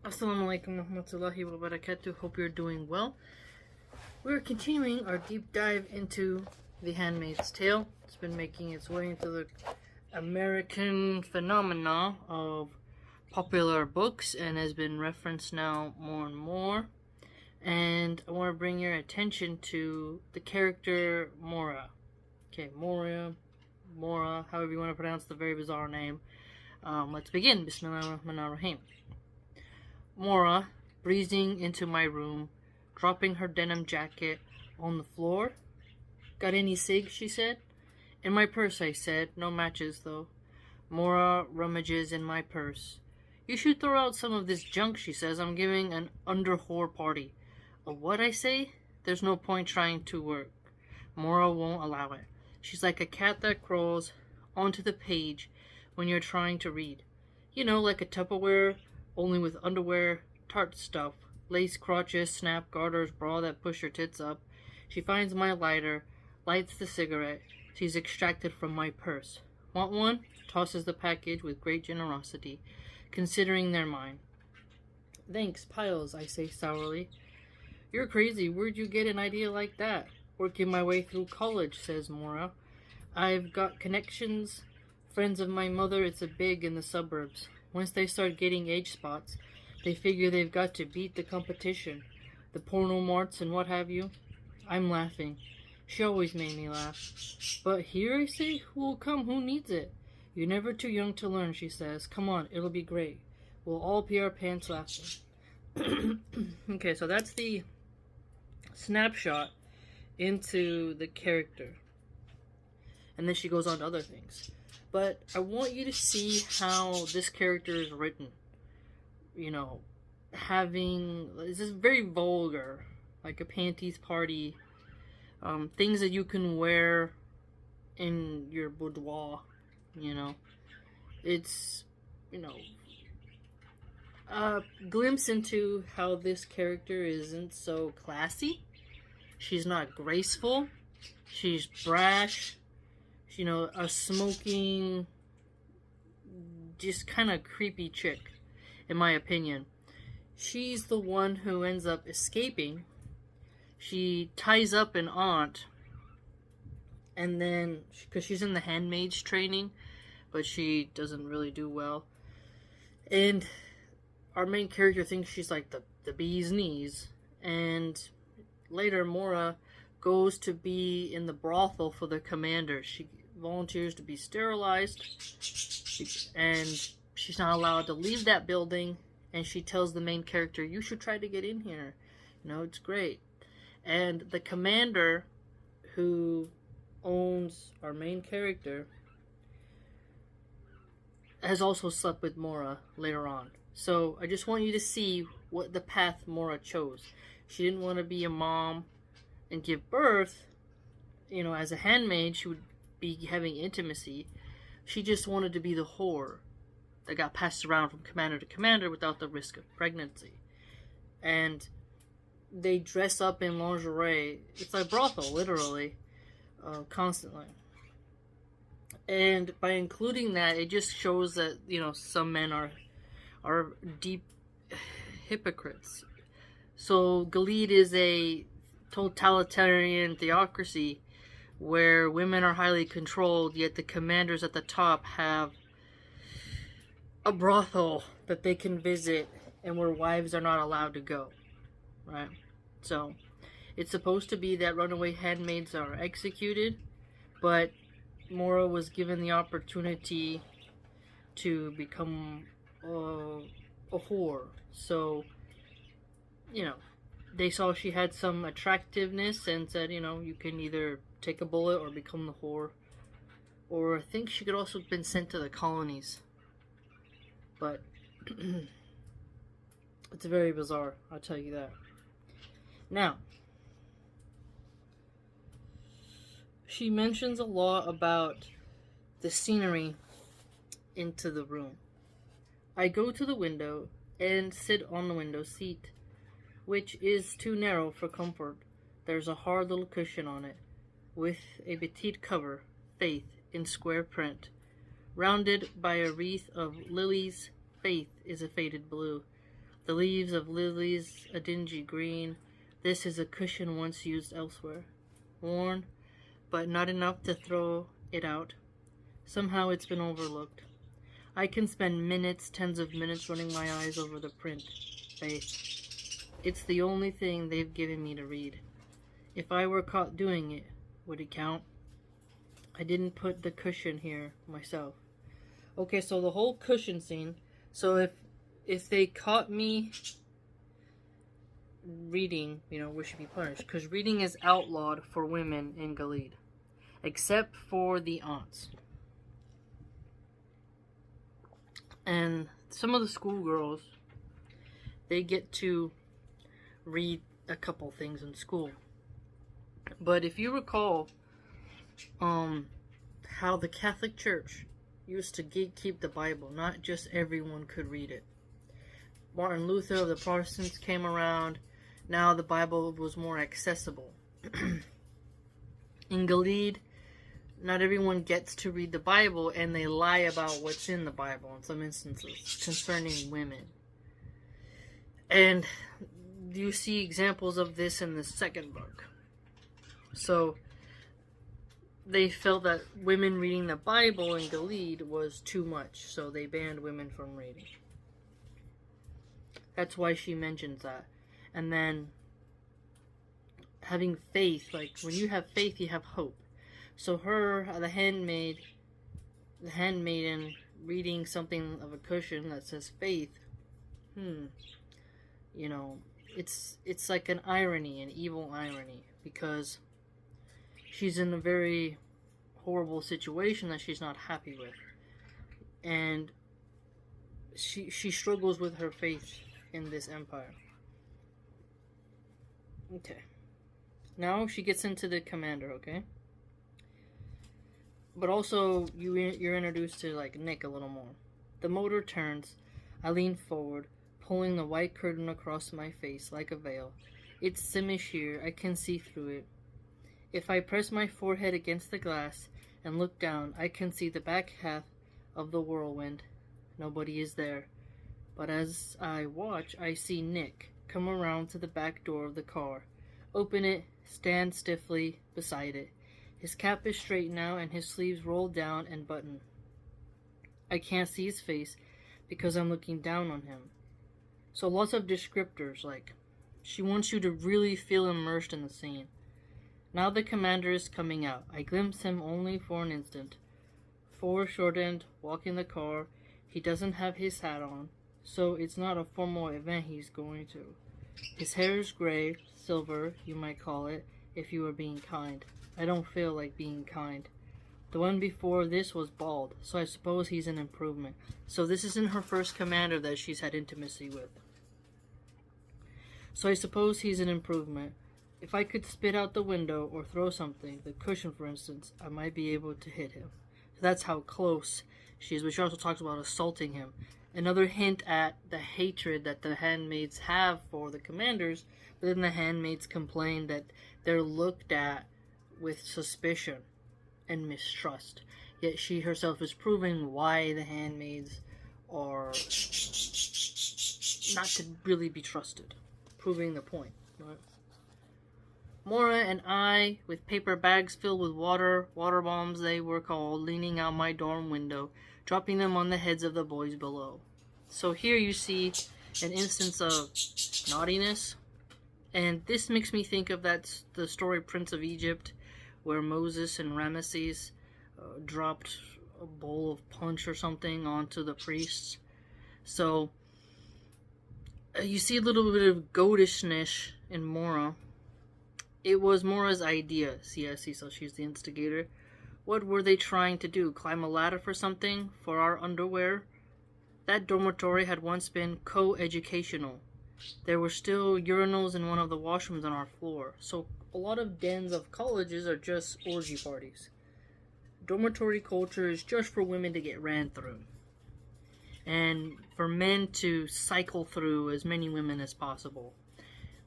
Assalamu alaikum warahmatullahi wabarakatuh. Hope you're doing well. We're continuing our deep dive into The Handmaid's Tale. It's been making its way into the American phenomena of popular books and has been referenced now more and more. And I want to bring your attention to the character Mora. Okay, Mora, however you want to pronounce the very bizarre name. Let's begin. Bismillahirrahmanirrahim. Mora, breezing into my room, dropping her denim jacket on the floor. Got any cigs, she said. In my purse, I said. No matches, though. Mora rummages in my purse. You should throw out some of this junk, she says. I'm giving an under-whore party. A what, I say? There's no point trying to work. Mora won't allow it. She's like a cat that crawls onto the page when you're trying to read. You know, like a Tupperware, only with underwear, tart stuff, lace crotches, snap garters, bra that push your tits up. She finds my lighter, lights the cigarette she's extracted from my purse. Want one? Tosses the package with great generosity, considering they're mine. Thanks, piles, I say sourly. You're crazy. Where'd you get an idea like that? Working my way through college, says Mora. I've got connections. Friends of my mother, it's a big in the suburbs. Once they start getting age spots, they figure they've got to beat the competition, the porno marts and what have you. I'm laughing. She always made me laugh. But here, I say, who will come? Who needs it? You're never too young to learn, she says. Come on, it'll be great. We'll all pee our pants laughing. Okay, so that's the snapshot into the character. And then she goes on to other things. But I want you to see how this character is written. You know, this is very vulgar, like a panties party, things that you can wear in your boudoir, you know. It's, a glimpse into how this character isn't so classy. She's not graceful. She's brash. A smoking, just kind of creepy chick, in my opinion. She's the one who ends up escaping. She ties up an aunt, and then, because she's in the Handmaid's training, but she doesn't really do well. And our main character thinks she's like the bee's knees. And later, Mora goes to be in the brothel for the commander. She volunteers to be sterilized, and she's not allowed to leave that building, and she tells the main character, you should try to get in here, it's great. And the commander, who owns our main character, has also slept with Mora later on. So I just want you to see what the path Mora chose. She didn't want to be a mom and give birth. As a handmaid, she would be having intimacy. She just wanted to be the whore that got passed around from commander to commander without the risk of pregnancy. And they dress up in lingerie. It's like brothel, literally, constantly. And by including that, it just shows that, some men are deep hypocrites. So Gilead is a totalitarian theocracy where women are highly controlled, yet the commanders at the top have a brothel that they can visit and where wives are not allowed to go, right? So it's supposed to be that runaway handmaids are executed, but Mora was given the opportunity to become a whore. So, they saw she had some attractiveness and said, you can either take a bullet or become the whore. Or I think she could also have been sent to the colonies. But it's very bizarre, I'll tell you that. Now, she mentions a lot about the scenery into the room. I go to the window and sit on the window seat, which is too narrow for comfort. There's a hard little cushion on it, with a petite cover, Faith, in square print. Rounded by a wreath of lilies, Faith is a faded blue. The leaves of lilies, a dingy green. This is a cushion once used elsewhere. Worn, but not enough to throw it out. Somehow it's been overlooked. I can spend minutes, tens of minutes, running my eyes over the print. Faith. It's the only thing they've given me to read. If I were caught doing it, would it count? I didn't put the cushion here myself. Okay, so the whole cushion scene. So if they caught me reading, we should be punished. Because reading is outlawed for women in Gilead. Except for the aunts. And some of the schoolgirls, they get to read a couple things in school. But if you recall, how the Catholic Church used to gatekeep the Bible, not just everyone could read it. Martin Luther of the Protestants came around. Now the Bible was more accessible. In Gilead, not everyone gets to read the Bible, and they lie about what's in the Bible in some instances concerning women. And you see examples of this in the second book. So they felt that women reading the Bible in Gilead was too much, so they banned women from reading. That's why she mentions that. And then having faith, like when you have faith, you have hope. So her, the handmaiden, reading something of a cushion that says faith, it's like an irony, an evil irony, because she's in a very horrible situation that she's not happy with. And she struggles with her faith in this empire. Okay. Now she gets into the commander, okay? But also, you're introduced to, Nick a little more. The motor turns. I lean forward, pulling the white curtain across my face like a veil. It's simish here. I can see through it. If I press my forehead against the glass and look down, I can see the back half of the whirlwind. Nobody is there. But as I watch, I see Nick come around to the back door of the car, open it, stand stiffly beside it. His cap is straight now, and his sleeves rolled down and buttoned. I can't see his face because I'm looking down on him. So lots of descriptors, like she wants you to really feel immersed in the scene. Now the commander is coming out. I glimpse him only for an instant. Foreshortened, walking the car. He doesn't have his hat on, so it's not a formal event he's going to. His hair is gray, silver, you might call it, if you were being kind. I don't feel like being kind. The one before this was bald, so I suppose he's an improvement. So this isn't her first commander that she's had intimacy with. So I suppose he's an improvement. If I could spit out the window or throw something, the cushion for instance, I might be able to hit him. That's how close she is, but she also talks about assaulting him. Another hint at the hatred that the handmaids have for the commanders, but then the handmaids complain that they're looked at with suspicion and mistrust. Yet she herself is proving why the handmaids are not to really be trusted. Proving the point. Right? Mora and I, with paper bags filled with water bombs they were called, leaning out my dorm window, dropping them on the heads of the boys below. So here you see an instance of naughtiness, and this makes me think of the story Prince of Egypt, where Moses and Ramesses dropped a bowl of punch or something onto the priests. So you see a little bit of goatishness in Mora. It was Mora's idea. See, so she's the instigator. What were they trying to do? Climb a ladder for something? For our underwear? That dormitory had once been co-educational. There were still urinals in one of the washrooms on our floor. So a lot of dens of colleges are just orgy parties. Dormitory culture is just for women to get ran through. And for men to cycle through as many women as possible.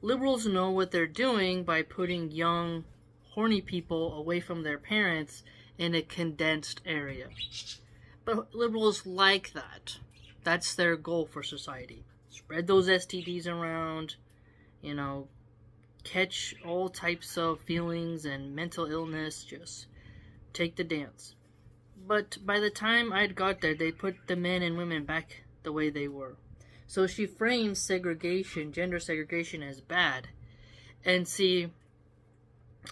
Liberals know what they're doing by putting young, horny people away from their parents in a condensed area. But liberals like that. That's their goal for society. spread those STDs around, you know, catch all types of feelings and mental illness, just take the dance. But by the time I'd got there, they put the men and women back the way they were. So she frames segregation, gender segregation, as bad. And see,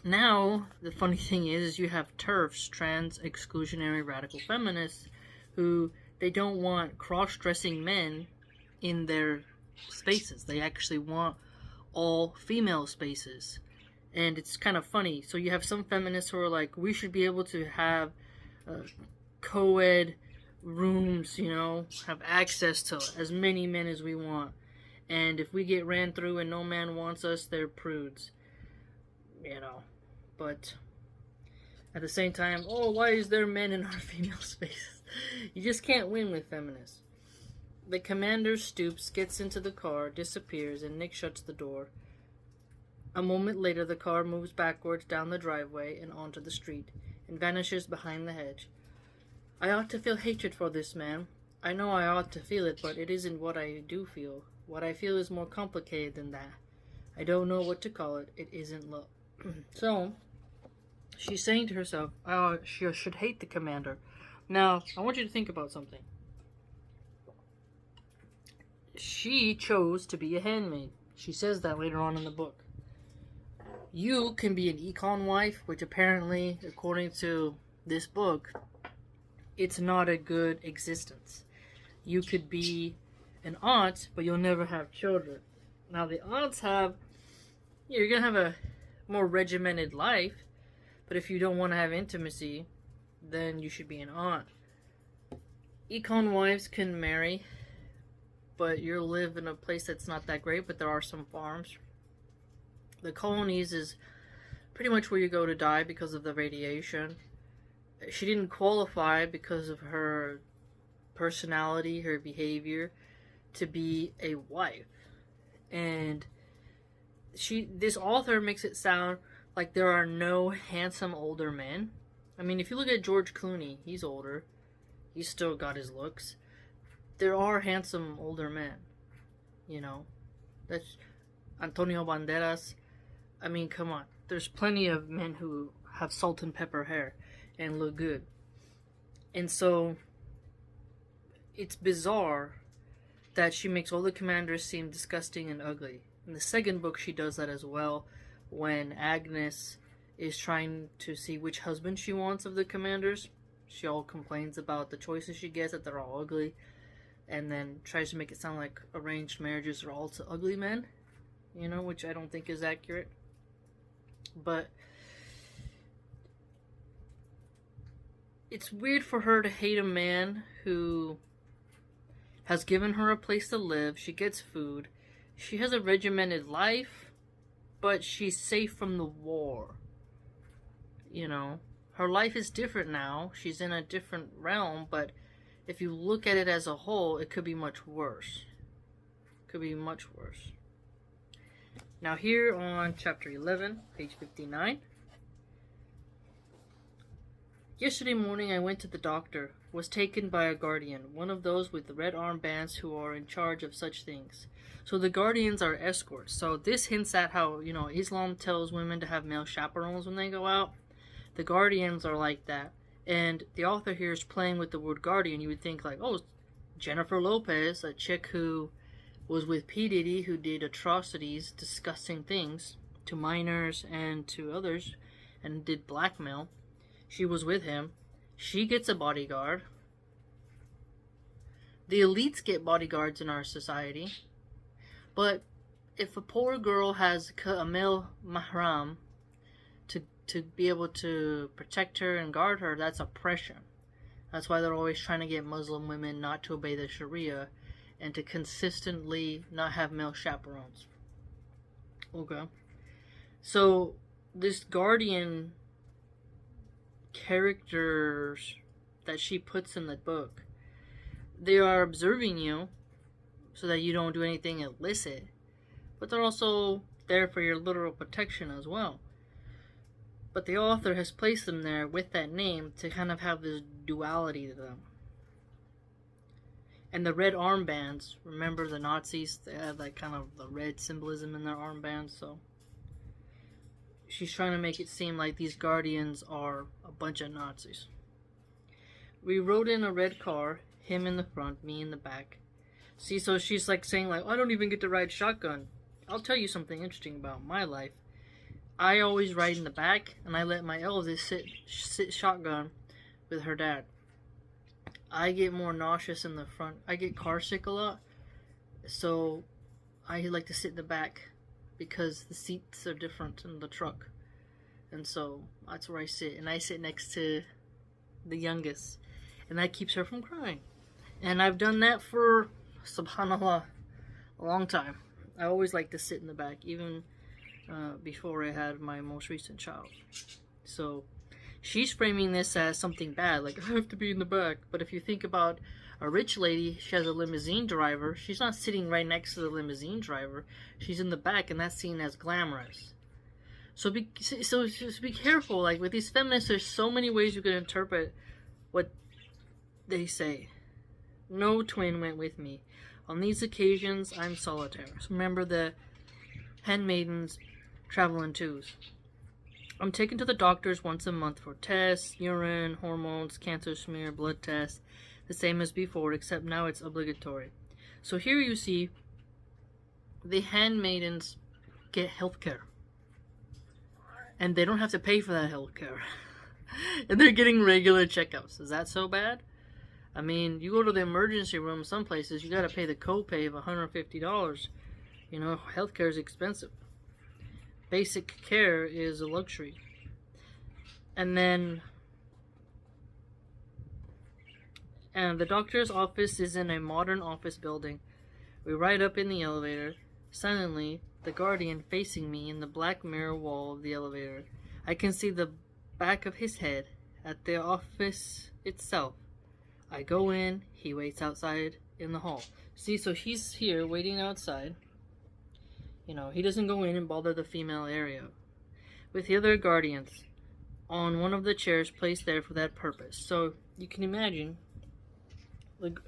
now the funny thing is you have TERFs, trans exclusionary radical feminists, who they don't want cross-dressing men in their spaces. They actually want all female spaces. And it's kind of funny. So you have some feminists who are like, we should be able to have co-ed rooms, you know, have access to as many men as we want. And if we get ran through and no man wants us, they're prudes. You know. But at the same time, oh, why is there men in our female spaces? You just can't win with feminists. The commander stoops, gets into the car, disappears, and Nick shuts the door. A moment later, the car moves backwards down the driveway and onto the street, and vanishes behind the hedge. I ought to feel hatred for this man. I know I ought to feel it, but it isn't what I do feel. What I feel is more complicated than that. I don't know what to call it. It isn't love. So, she's saying to herself, she should hate the commander. Now, I want you to think about something. She chose to be a handmaid. She says that later on in the book. You can be an econ wife, which apparently, according to this book, it's not a good existence. You could be an aunt, but you'll never have children. Now, the aunts have, you're going to have a more regimented life, but if you don't want to have intimacy, then you should be an aunt. Econ wives can marry, but you'll live in a place that's not that great, but there are some farms. The colonies is pretty much where you go to die because of the radiation. She didn't qualify because of her personality, her behavior, to be a wife. And this author makes it sound like there are no handsome older men. I mean, if you look at George Clooney, he's older. He's still got his looks. There are handsome older men. You know, that's Antonio Banderas. I mean, come on. There's plenty of men who have salt and pepper hair and look good. And so, it's bizarre that she makes all the commanders seem disgusting and ugly. In the second book, she does that as well, when Agnes is trying to see which husband she wants of the commanders. She all complains about the choices she gets, that they're all ugly, and then tries to make it sound like arranged marriages are all to ugly men, you know, which I don't think is accurate. But it's weird for her to hate a man who has given her a place to live. She gets food. She has a regimented life, but she's safe from the war. You know, her life is different now. She's in a different realm, but if you look at it as a whole, it could be much worse. Could be much worse. Now here on chapter 11, page 59. Yesterday morning I went to the doctor, was taken by a guardian, one of those with red armbands who are in charge of such things. So the guardians are escorts. So this hints at how, you know, Islam tells women to have male chaperones when they go out. The guardians are like that. And the author here is playing with the word guardian. You would think like, oh, Jennifer Lopez, a chick who was with P. Diddy, who did atrocities, disgusting things to minors and to others, and did blackmail. She was with him. She gets a bodyguard. The elites get bodyguards in our society. But if a poor girl has a male mahram to be able to protect her and guard her, that's oppression. That's why they're always trying to get Muslim women not to obey the Sharia and to consistently not have male chaperones. Okay. So, this guardian characters that she puts in the book, they are observing you so that you don't do anything illicit, but they're also there for your literal protection as well. But the author has placed them there with that name to kind of have this duality to them. And the red armbands, remember the Nazis? They had like kind of the red symbolism in their armbands, so she's trying to make it seem like these guardians are a bunch of Nazis. We rode in a red car, him in the front, me in the back. See, so she's like saying like, I don't even get to ride shotgun. I'll tell you something interesting about my life. I always ride in the back, and I let my eldest sit shotgun with her dad. I get more nauseous in the front. I get car sick a lot, so I like to sit in the back because the seats are different in the truck. And so that's where I sit, and I sit next to the youngest, and that keeps her from crying. And I've done that for, subhanallah, a long time. I always like to sit in the back, even before I had my most recent child. So she's framing this as something bad, like, I have to be in the back. But if you think about a rich lady, she has a limousine driver. She's not sitting right next to the limousine driver. She's in the back, and that's seen as glamorous. So just be careful. Like, with these feminists, there's so many ways you can interpret what they say. No twin went with me. On these occasions, I'm solitary. So remember, the handmaidens travel in twos. I'm taken to the doctors once a month for tests, urine, hormones, cancer smear, blood tests, the same as before, except now it's obligatory. So here you see the handmaidens get health care. And they don't have to pay for that health care. And they're getting regular checkups. Is that so bad? I mean, you go to the emergency room, some places, you gotta pay the copay of $150. You know, healthcare is expensive. Basic care is a luxury. And then, the doctor's office is in a modern office building. We ride up in the elevator. Suddenly, the guardian facing me in the black mirror wall of the elevator. I can see the back of his head at the office itself. I go in, he waits outside in the hall. See, so he's here waiting outside. You know, he doesn't go in and bother the female area. With the other guardians on one of the chairs placed there for that purpose. So you can imagine, like,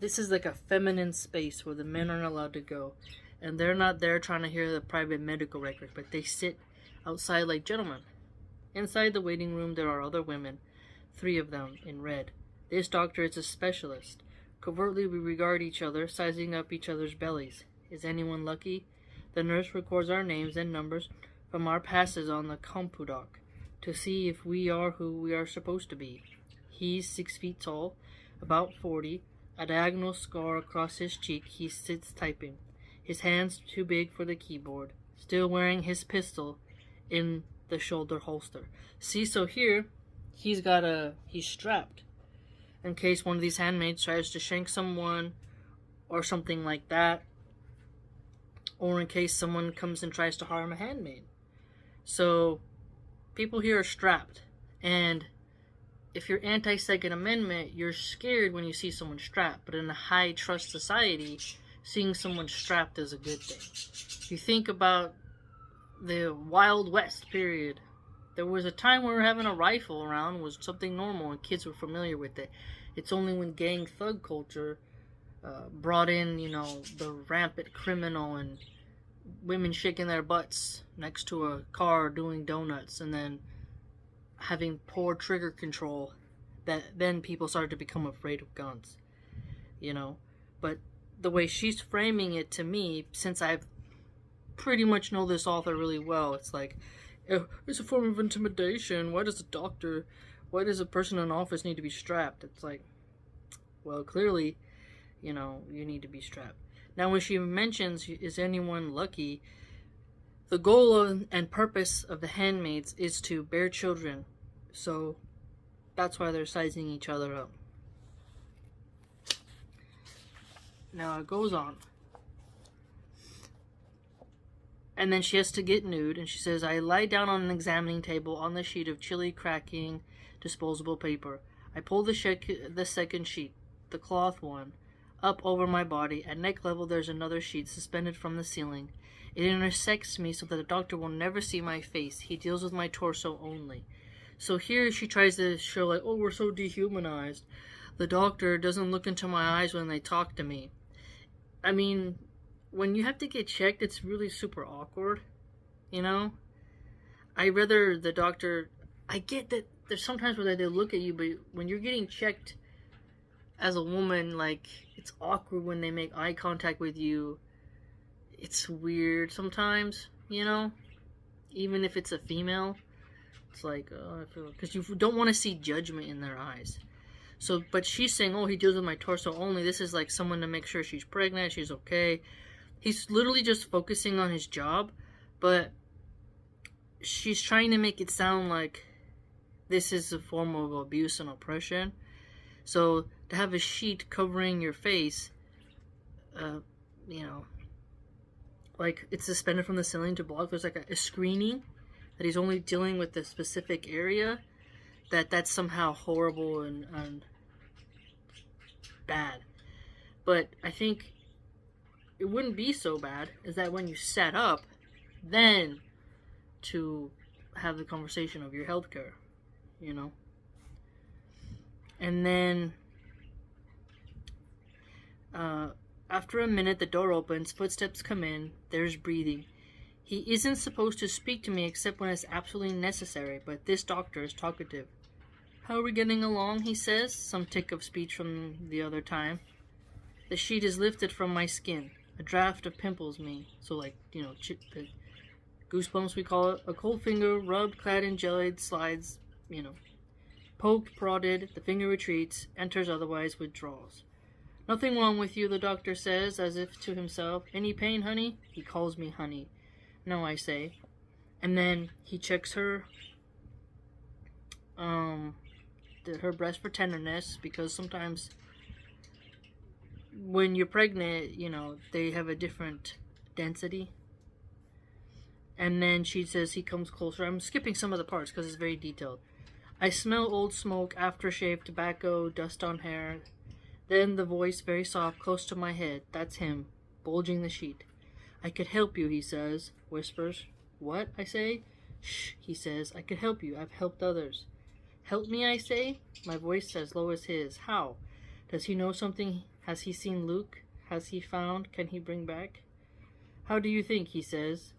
this is like a feminine space where the men aren't allowed to go. And they're not there trying to hear the private medical record, but they sit outside like gentlemen. Inside the waiting room there are other women, 3 of them in red. This doctor is a specialist. Covertly we regard each other, sizing up each other's bellies. Is anyone lucky? The nurse records our names and numbers from our passes on the compudoc to see if we are who we are supposed to be. He's 6 feet tall, about 40, a diagonal scar across his cheek. He sits typing. His hands too big for the keyboard, still wearing his pistol in the shoulder holster. See, so here, he's strapped in case one of these handmaids tries to shank someone or something like that, or in case someone comes and tries to harm a handmaid. So people here are strapped, and if you're anti-Second Amendment, you're scared when you see someone strapped, but in a high-trust society, seeing someone strapped is a good thing. If you think about the Wild West period, there was a time where having a rifle around was something normal and kids were familiar with it. It's only when gang thug culture brought in, you know, the rampant criminal and women shaking their butts next to a car doing donuts and then having poor trigger control, that then people started to become afraid of guns, you know. But the way she's framing it to me, since I've pretty much know this author really well, it's like, it's a form of intimidation. Why does a person in office need to be strapped? It's like, well, clearly, you know, you need to be strapped. Now, when she mentions, is anyone lucky, the goal and purpose of the handmaids is to bear children. So that's why they're sizing each other up. Now it goes on. And then she has to get nude, and she says, I lie down on an examining table on the sheet of chili cracking disposable paper. I pull the second sheet, the cloth one, up over my body. At neck level, there's another sheet suspended from the ceiling. It intersects me so that the doctor will never see my face. He deals with my torso only. So here she tries to show, like, oh, we're so dehumanized. The doctor doesn't look into my eyes when they talk to me. I mean, when you have to get checked, it's really super awkward, you know? I rather the doctor. I get that there's sometimes where they look at you, but when you're getting checked as a woman, like, it's awkward when they make eye contact with you. It's weird sometimes, you know? Even if it's a female, it's like, I feel, because you don't want to see judgment in their eyes. So, but she's saying, oh, he deals with my torso only. This is like someone to make sure she's pregnant, she's okay. He's literally just focusing on his job, but she's trying to make it sound like this is a form of abuse and oppression. So to have a sheet covering your face, you know, like it's suspended from the ceiling to block. There's like a screening that he's only dealing with the specific area. That's somehow horrible and bad. But I think it wouldn't be so bad is that when you set up, then to have the conversation of your healthcare, you know. And then after a minute, the door opens, footsteps come in, there's breathing. He isn't supposed to speak to me except when it's absolutely necessary, but this doctor is talkative. How are we getting along, he says, some tick of speech from the other time. The sheet is lifted from my skin. A draft of pimples me. So like, you know, goosebumps we call it. A cold finger, rubbed, clad in jellied slides, you know. Poked, prodded, the finger retreats, enters otherwise withdraws. Nothing wrong with you, the doctor says, as if to himself. Any pain, honey? He calls me honey. No, I say. And then he checks her breast for tenderness, because sometimes when you're pregnant, you know, they have a different density. And then she says he comes closer. I'm skipping some of the parts because it's very detailed. I smell old smoke, aftershave, tobacco, dust on hair. Then the voice, very soft, close to my head. That's him, bulging the sheet. I could help you, he says, whispers. What? I say. Shh, he says. I could help you. I've helped others. Help me, I say. My voice as low as his. How? Does he know something? Has he seen Luke? Has he found? Can he bring back? How do you think, he says.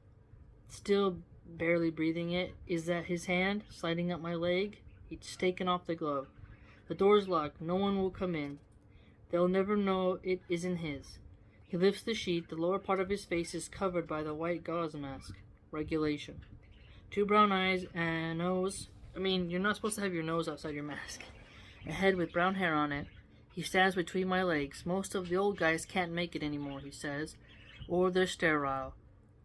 Still barely breathing it. Is that his hand, sliding up my leg? He's taken off the glove. The door's locked. No one will come in. They'll never know it isn't his. He lifts the sheet. The lower part of his face is covered by the white gauze mask. Regulation. 2 brown eyes and a nose. I mean, you're not supposed to have your nose outside your mask. A head with brown hair on it. He stands between my legs. Most of the old guys can't make it anymore, he says. Or they're sterile.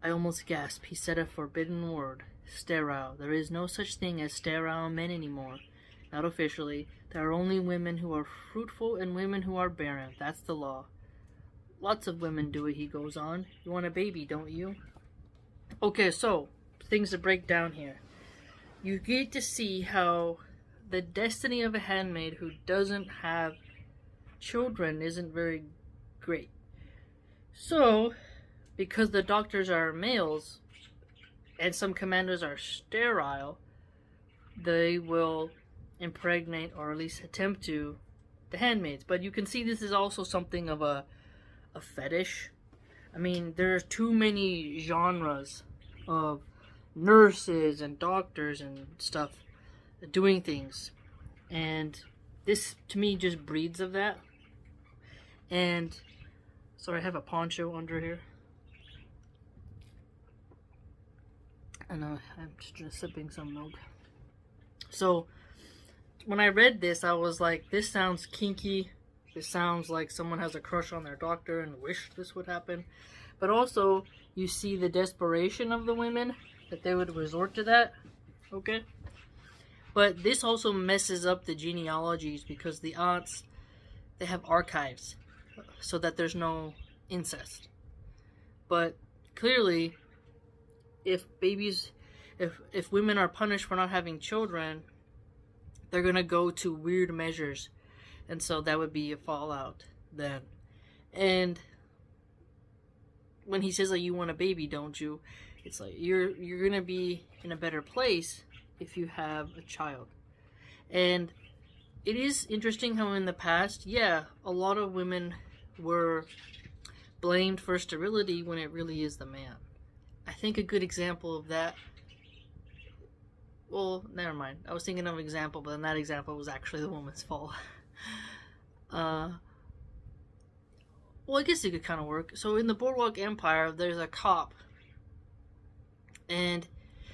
I almost gasp. He said a forbidden word. Sterile. There is no such thing as sterile men anymore. Not officially. There are only women who are fruitful and women who are barren. That's the law. Lots of women do it, he goes on. You want a baby, don't you? Okay, so, things to break down here. You get to see how the destiny of a handmaid who doesn't have children isn't very great. So, because the doctors are males and some commanders are sterile, they will impregnate, or at least attempt to, the handmaids. But you can see this is also something of a fetish. I mean, there are too many genres of nurses and doctors and stuff doing things, and this to me just breeds of that. And sorry, I have a poncho under here, and I'm just sipping some milk. So when I read this, I was like, this sounds kinky. This sounds like someone has a crush on their doctor and wish this would happen. But also, you see the desperation of the women, that they would resort to that. Okay? But this also messes up the genealogies, because the aunts, they have archives so that there's no incest. But clearly, if women are punished for not having children, they're going to go to weird measures. And so that would be a fallout then. And when he says, like, you want a baby, don't you? It's like, you're going to be in a better place if you have a child. And it is interesting how in the past, yeah, a lot of women were blamed for sterility when it really is the man. I think a good example of that, well, never mind. I was thinking of an example, but then that example was actually the woman's fault. Well, I guess it could kind of work. So in the Boardwalk Empire, there's a cop, and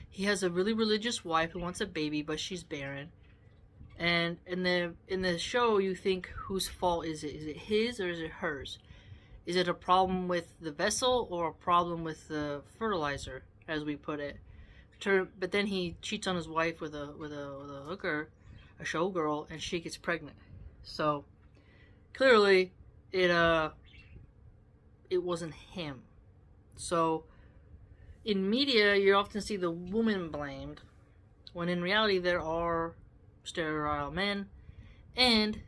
he has a really religious wife who wants a baby, but she's barren. And in the show, you think, whose fault is it? Is it his or is it hers? Is it a problem with the vessel or a problem with the fertilizer, as we put it? But then he cheats on his wife with a hooker, a showgirl, and she gets pregnant. So clearly, it wasn't him. So in media, you often see the woman blamed, when in reality there are sterile men, and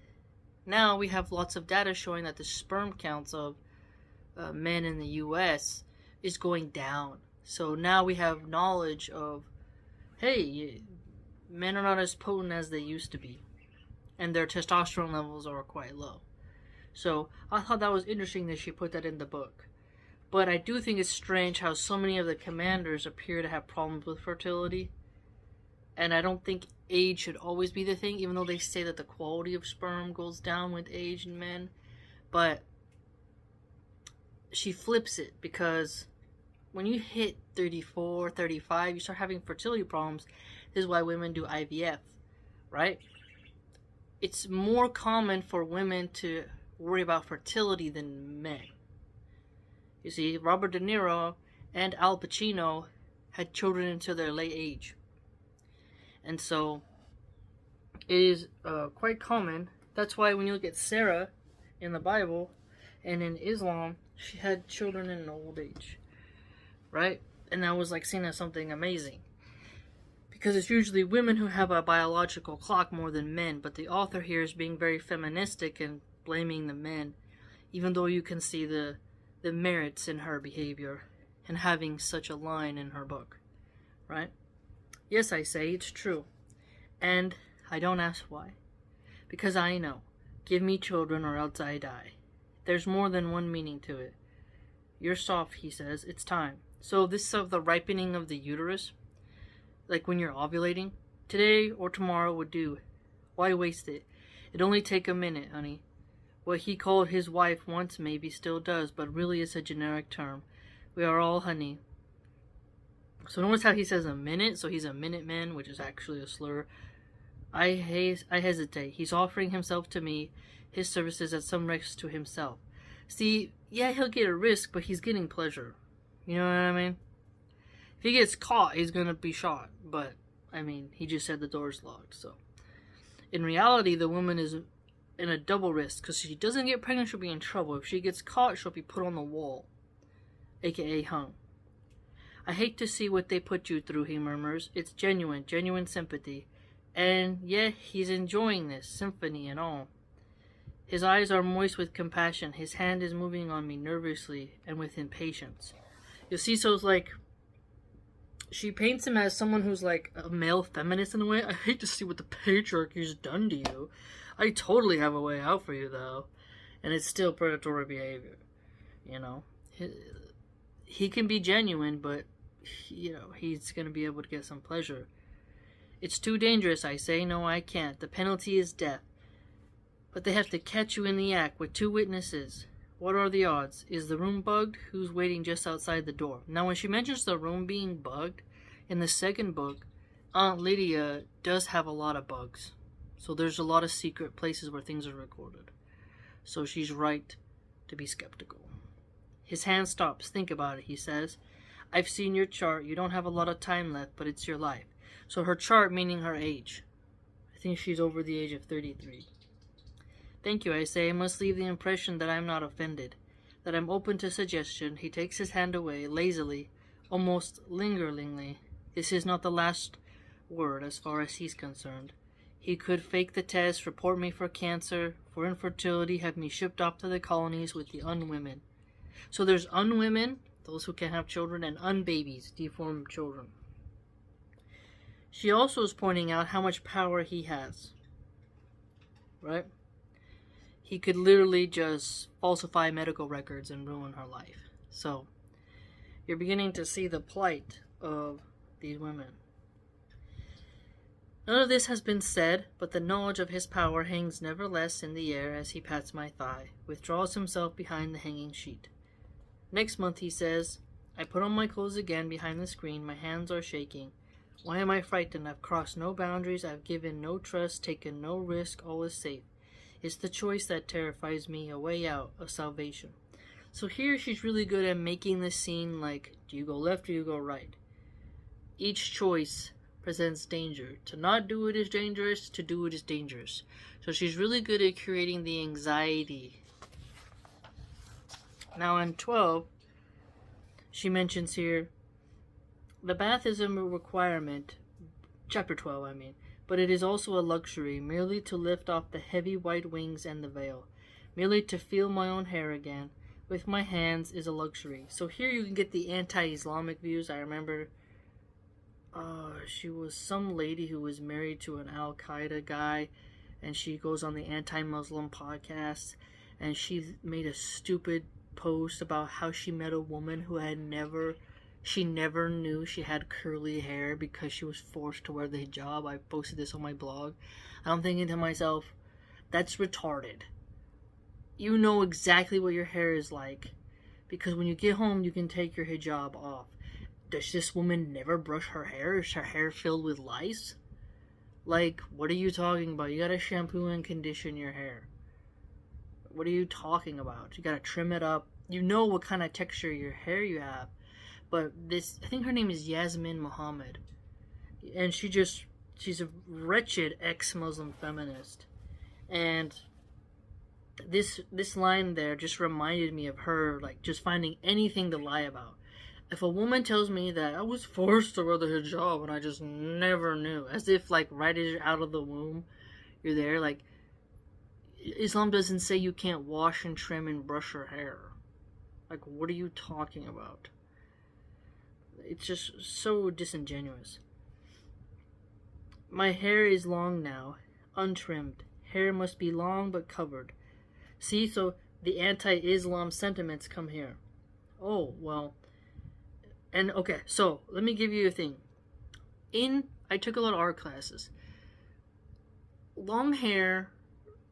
now we have lots of data showing that the sperm counts of men in the U.S. is going down. So now we have knowledge of, hey, men are not as potent as they used to be, and their testosterone levels are quite low. So I thought that was interesting that she put that in the book. But I do think it's strange how so many of the commanders appear to have problems with fertility. And I don't think age should always be the thing, even though they say that the quality of sperm goes down with age in men. But she flips it, because when you hit 34, 35, you start having fertility problems. This is why women do IVF, right? It's more common for women to worry about fertility than men. You see, Robert De Niro and Al Pacino had children until their late age. And so it is quite common. That's why when you look at Sarah in the Bible and in Islam, she had children in an old age, right? And that was like seen as something amazing, because it's usually women who have a biological clock more than men. But the author here is being very feministic and blaming the men, even though you can see the merits in her behavior and having such a line in her book, right? Yes, I say it's true, and I don't ask why, because I know. Give me children or else I die. There's more than one meaning to it. You're soft, he says. It's time. So this of the ripening of the uterus, like when you're ovulating, today or tomorrow would do. Why waste it? It'd only take a minute, honey. What he called his wife once maybe still does, but really it's a generic term. We are all honey. So notice how he says a minute, so he's a minute man, which is actually a slur. I hesitate. He's offering himself to me, his services at some risk to himself. See, yeah, he'll get a risk, but he's getting pleasure. You know what I mean? If he gets caught, he's gonna be shot. But, I mean, he just said the door's locked, so. In reality, the woman is in a double risk, because if she doesn't get pregnant, she'll be in trouble. If she gets caught, she'll be put on the wall, aka hung. I hate to see what they put you through, he murmurs. It's genuine sympathy. And yeah, he's enjoying this, symphony and all. His eyes are moist with compassion. His hand is moving on me nervously and with impatience. You'll see, so it's like, she paints him as someone who's like a male feminist in a way. I hate to see what the patriarchy's done to you. I totally have a way out for you, though. And it's still predatory behavior. You know? He can be genuine, but, you know, he's going to be able to get some pleasure. It's too dangerous, I say. No, I can't. The penalty is death. But they have to catch you in the act with 2 witnesses. What are the odds? Is the room bugged? Who's waiting just outside the door? Now, when she mentions the room being bugged, in the second book, Aunt Lydia does have a lot of bugs. So there's a lot of secret places where things are recorded. So she's right to be skeptical. His hand stops. Think about it, he says. I've seen your chart. You don't have a lot of time left, but it's your life. So her chart meaning her age. I think she's over the age of 33. Thank you, I say. I must leave the impression that I'm not offended, that I'm open to suggestion. He takes his hand away, lazily, almost lingeringly. This is not the last word as far as he's concerned. He could fake the test, report me for cancer, for infertility, have me shipped off to the colonies with the unwomen. So there's unwomen, those who can't have children, and unbabies, deformed children. She also is pointing out how much power he has. right? He could literally just falsify medical records and ruin her life. So, you're beginning to see the plight of these women. None of this has been said, but the knowledge of his power hangs never less in the air as he pats my thigh, withdraws himself behind the hanging sheet. Next month, he says, I put on my clothes again behind the screen, my hands are shaking. Why am I frightened? I've crossed no boundaries, I've given no trust, taken no risk, all is safe. It's the choice that terrifies me, a way out, a salvation. So here she's really good at making this scene like, do you go left or you go right? Each choice presents danger. To not do it is dangerous, to do it is dangerous. So she's really good at creating the anxiety. Now in 12, she mentions here, the bath is a requirement, chapter 12 I mean, but it is also a luxury, merely to lift off the heavy white wings and the veil, merely to feel my own hair again, with my hands is a luxury. So here you can get the anti-Islamic views. I remember she was some lady who was married to an Al-Qaeda guy, and she goes on the anti-Muslim podcast, and she made a stupid post about how she met a woman who she never knew she had curly hair because she was forced to wear the hijab. I posted this on my blog. I'm thinking to myself, that's retarded. You know exactly what your hair is like, because when you get home you can take your hijab off. Does this woman never brush her hair? Is her hair filled with lice? Like, what are you talking about? You gotta shampoo and condition your hair. What are you talking about? You gotta trim it up. You know what kind of texture your hair you have. But this, I think her name is Yasmin Muhammad. And she's a wretched ex-Muslim feminist. And this line there just reminded me of her, like, just finding anything to lie about. If a woman tells me that I was forced to wear the hijab and I just never knew, as if, like, right as you're out of the womb, you're there, like, Islam doesn't say you can't wash and trim and brush your hair. Like, what are you talking about? It's just so disingenuous. My hair is long now, untrimmed. Hair must be long but covered. See, so the anti-Islam sentiments come here. Oh, well. And, okay, so, let me give you a thing. I took a lot of art classes. Long hair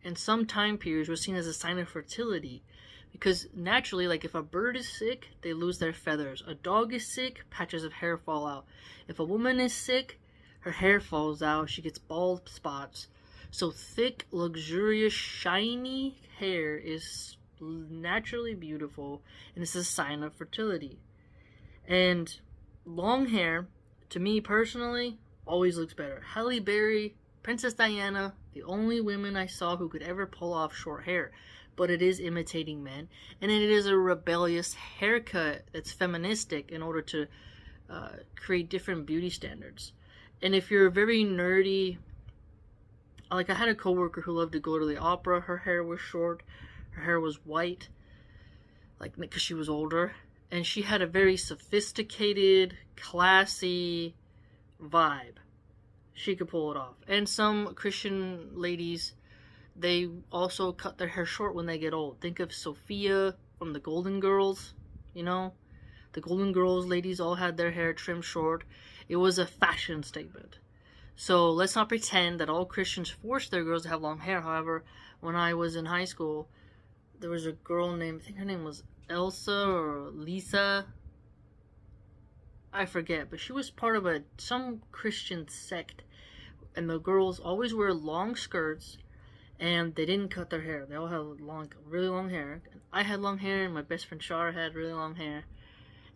in some time periods was seen as a sign of fertility. Because naturally, like, if a bird is sick, they lose their feathers. A dog is sick, patches of hair fall out. If a woman is sick, her hair falls out, she gets bald spots. So thick, luxurious, shiny hair is naturally beautiful, and it's a sign of fertility. And long hair, to me personally, always looks better. Halle Berry, Princess Diana, the only women I saw who could ever pull off short hair. But it is imitating men, and it is a rebellious haircut that's feministic in order to create different beauty standards. And if you're very nerdy, like I had a coworker who loved to go to the opera, her hair was short, her hair was white, like, because she was older, and she had a very sophisticated, classy vibe. She could pull it off. And some Christian ladies, they also cut their hair short when they get old. Think of Sophia from the Golden Girls, you know? The Golden Girls ladies all had their hair trimmed short. It was a fashion statement. So let's not pretend that all Christians force their girls to have long hair. However, when I was in high school, there was a girl named, I think her name was Elsa or Lisa. I forget, but she was part of some Christian sect. And the girls always wear long skirts, and they didn't cut their hair. They all had really long hair. I had long hair, and my best friend Shar had really long hair.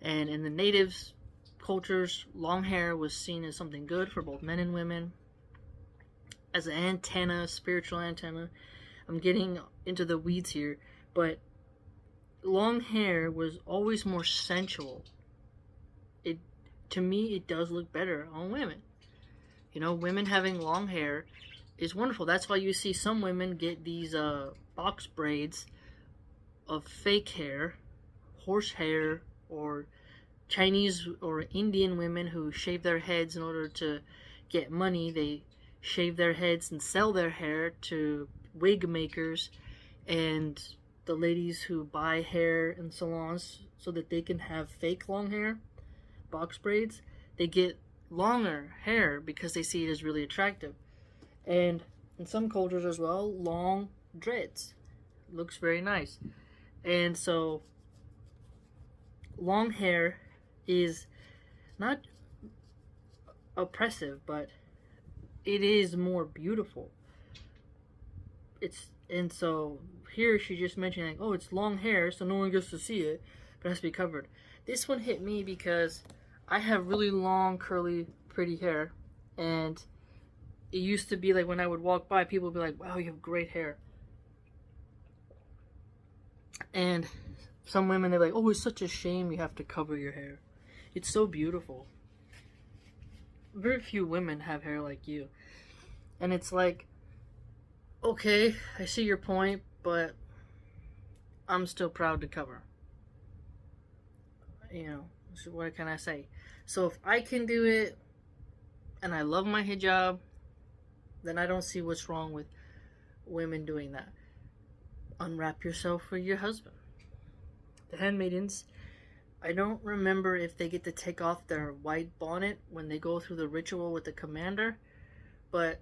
And in the natives' cultures, long hair was seen as something good for both men and women. As an antenna, spiritual antenna. I'm getting into the weeds here, but long hair was always more sensual. To me, it does look better on women. You know, women having long hair is wonderful. That's why you see some women get these box braids of fake hair, horse hair, or Chinese or Indian women who shave their heads in order to get money. They shave their heads and sell their hair to wig makers and the ladies who buy hair in salons so that they can have fake long hair, box braids. They get longer hair because they see it as really attractive. And in some cultures as well, long dreads looks very nice. And so long hair is not oppressive, but it is more beautiful. And so here she just mentioned like, oh, it's long hair, so no one gets to see it, but it has to be covered. This one hit me because I have really long, curly, pretty hair, and it used to be like when I would walk by, people would be like, wow, you have great hair. And some women, they're like, oh, it's such a shame you have to cover your hair. It's so beautiful. Very few women have hair like you. And it's like, okay, I see your point, but I'm still proud to cover. You know, so what can I say? So if I can do it, and I love my hijab, then I don't see what's wrong with women doing that. Unwrap yourself for your husband. The handmaidens, I don't remember if they get to take off their white bonnet when they go through the ritual with the commander, but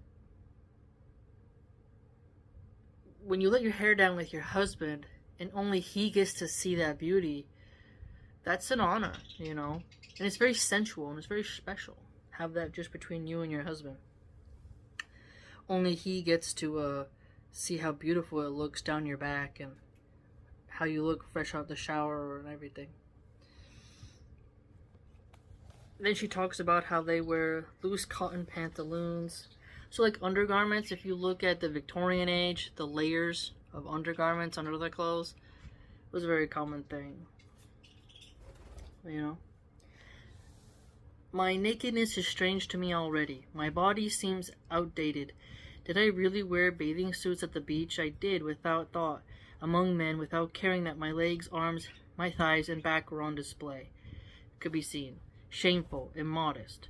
when you let your hair down with your husband and only he gets to see that beauty, that's an honor, you know? And it's very sensual and it's very special. Have that just between you and your husband. Only he gets to see how beautiful it looks down your back and how you look fresh out the shower and everything. Then she talks about how they wear loose cotton pantaloons. So like undergarments, if you look at the Victorian age, the layers of undergarments under their clothes was a very common thing. You know? My nakedness is strange to me already. My body seems outdated. Did I really wear bathing suits at the beach? I did, without thought, among men, without caring that my legs, arms, my thighs, and back were on display. Could be seen. Shameful, immodest.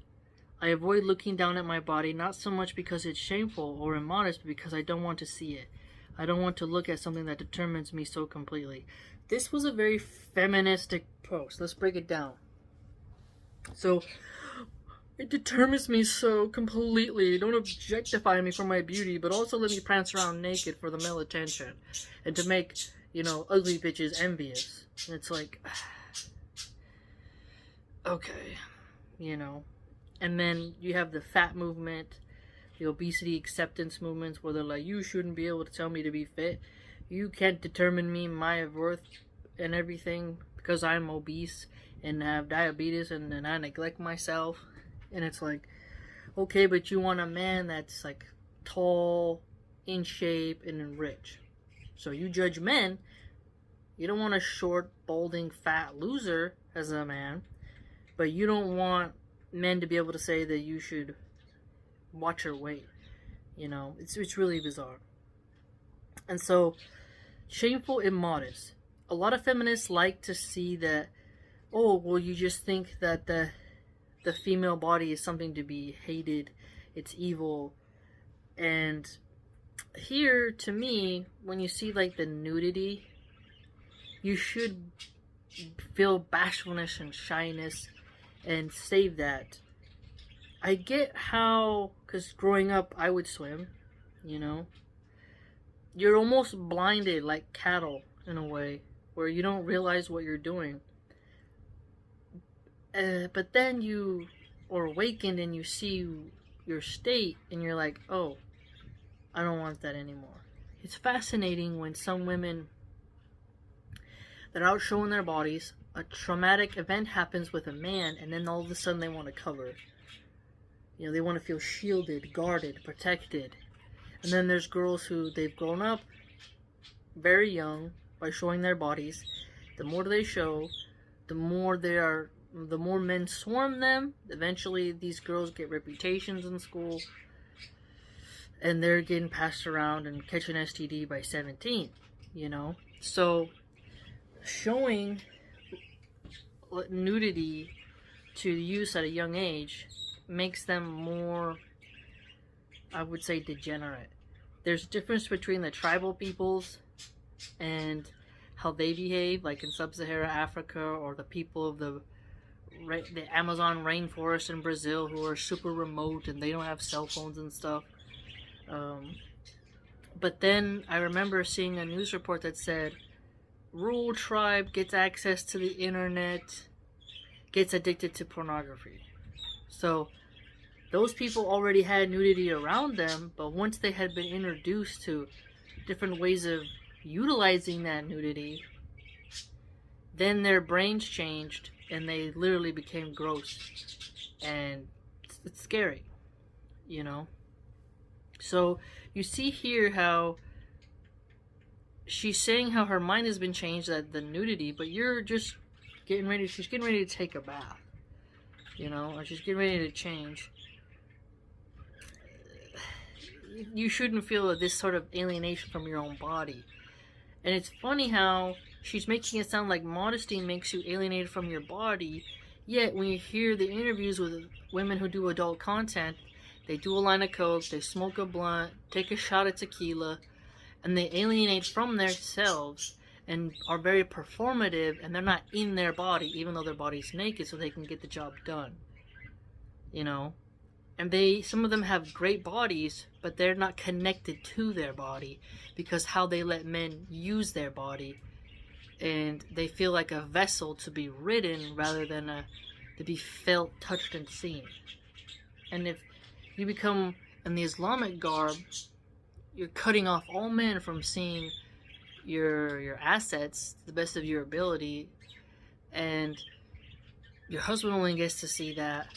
I avoid looking down at my body, not so much because it's shameful or immodest, but because I don't want to see it. I don't want to look at something that determines me so completely. This was a very feministic post. Let's break it down. So, it determines me so completely. Don't objectify me for my beauty, but also let me prance around naked for the male attention. And to make, you know, ugly bitches envious. And it's like, okay, you know. And then you have the fat movement, the obesity acceptance movements, where they're like, you shouldn't be able to tell me to be fit. You can't determine me, my worth, and everything because I'm obese and have diabetes and I neglect myself. And it's like, okay, but you want a man that's like tall, in shape, and rich. So you judge men. You don't want a short, balding, fat loser as a man. But you don't want men to be able to say that you should watch your weight. You know, it's really bizarre. And so, shameful, immodest. A lot of feminists like to see that, oh, well, you just think that the female body is something to be hated, it's evil. And here, to me, when you see like the nudity, you should feel bashfulness and shyness and save that. I get how, because growing up I would swim, you know. You're almost blinded like cattle in a way, where you don't realize what you're doing. But then you are awakened and you see your state and you're like, oh, I don't want that anymore. It's fascinating when some women that are out showing their bodies, a traumatic event happens with a man, and then all of a sudden they want to cover. You know, they want to feel shielded, guarded, protected. And then there's girls who they've grown up very young by showing their bodies. The more they show, the more men swarm them. Eventually these girls get reputations in school and they're getting passed around and catching STD by 17, you know. So showing nudity to use at a young age makes them more I would say, degenerate. There's a difference between the tribal peoples and how they behave, like in sub-Saharan Africa, or the people of the Amazon rainforest in Brazil who are super remote and they don't have cell phones and stuff. But then I remember seeing a news report that said rural tribe gets access to the internet, gets addicted to pornography. So those people already had nudity around them, but once they had been introduced to different ways of utilizing that nudity, then their brains changed and they literally became gross. And it's scary, you know? So you see here how she's saying how her mind has been changed, that the nudity, but you're just getting ready, she's getting ready to take a bath, you know, or she's getting ready to change. You shouldn't feel this sort of alienation from your own body. And it's funny how she's making it sound like modesty makes you alienated from your body, yet when you hear the interviews with women who do adult content, they do a line of coke, they smoke a blunt, take a shot of tequila, and they alienate from themselves and are very performative, and they're not in their body, even though their body's naked, so they can get the job done. You know? And some of them have great bodies, but they're not connected to their body because how they let men use their body. And they feel like a vessel to be ridden rather than to be felt, touched, and seen. And if you become in the Islamic garb, you're cutting off all men from seeing your assets to the best of your ability, and your husband only gets to see that.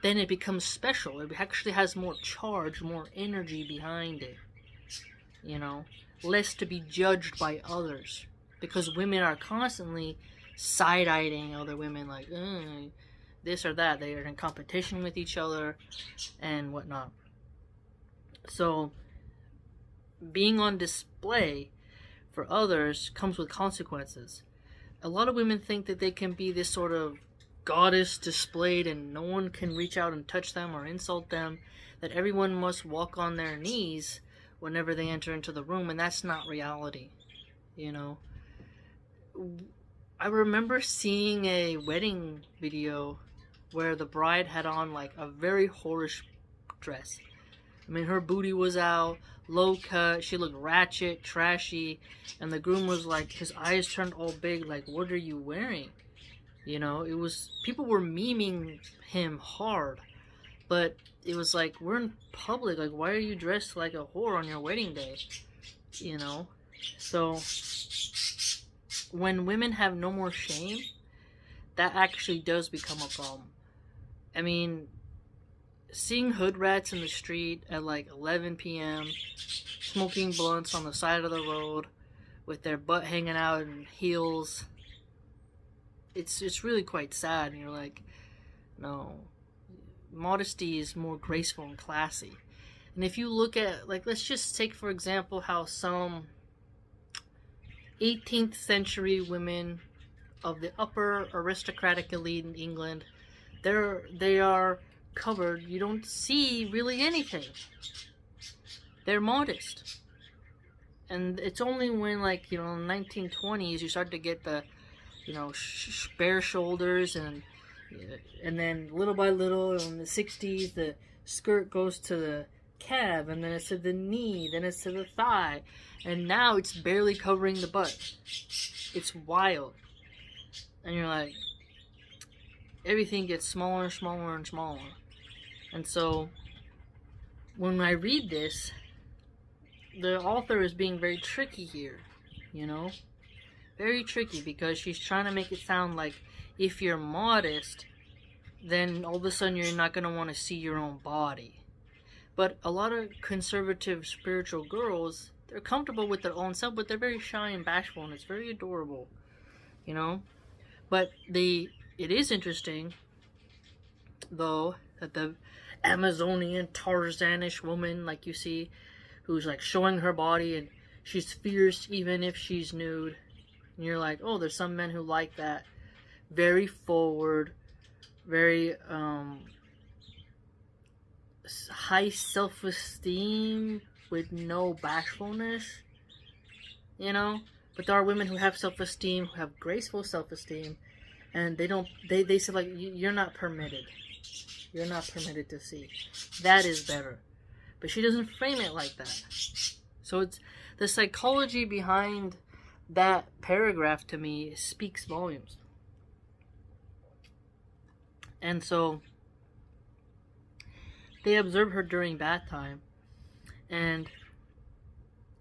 Then it becomes special. It actually has more charge, more energy behind it. You know, less to be judged by others, because women are constantly side-eyeing other women, like this or that. They are in competition with each other and whatnot. So being on display for others comes with consequences. A lot of women think that they can be this sort of goddess displayed and no one can reach out and touch them or insult them, that everyone must walk on their knees whenever they enter into the room, and that's not reality, you know. I remember seeing a wedding video where the bride had on like a very whorish dress. I mean, her booty was out, low cut, she looked ratchet, trashy, and the groom was like, his eyes turned all big, like, what are you wearing? You know, it was, people were memeing him hard, but it was like, we're in public, like, why are you dressed like a whore on your wedding day? You know? So, when women have no more shame, that actually does become a problem. I mean, seeing hood rats in the street at like 11 p.m., smoking blunts on the side of the road, with their butt hanging out in heels, it's really quite sad. And you're like, no, modesty is more graceful and classy. And if you look at, like, let's just take for example how some 18th century women of the upper aristocratic elite in England, they are covered. You don't see really anything. They're modest. And it's only when, like, you know, in the 1920s you start to get the, you know, bare shoulders, and then little by little in the 60s the skirt goes to the calf, and then it's to the knee, then it's to the thigh, and now it's barely covering the butt. It's wild. And you're like, everything gets smaller and smaller and smaller. And so when I read this, the author is being very tricky here, you know? Very tricky, because she's trying to make it sound like if you're modest, then all of a sudden you're not going to want to see your own body. But a lot of conservative spiritual girls, they're comfortable with their own self, but they're very shy and bashful, and it's very adorable, you know? But it is interesting, though, that the Amazonian Tarzanish woman, like you see, who's like showing her body, and she's fierce even if she's nude. And you're like, oh, there's some men who like that. Very forward, very high self-esteem with no bashfulness, you know. But there are women who have self-esteem, who have graceful self-esteem, and they say like, you're not permitted. You're not permitted to see. That is better. But she doesn't frame it like that. So it's the psychology behind that paragraph to me speaks volumes. And so they observe her during bath time, and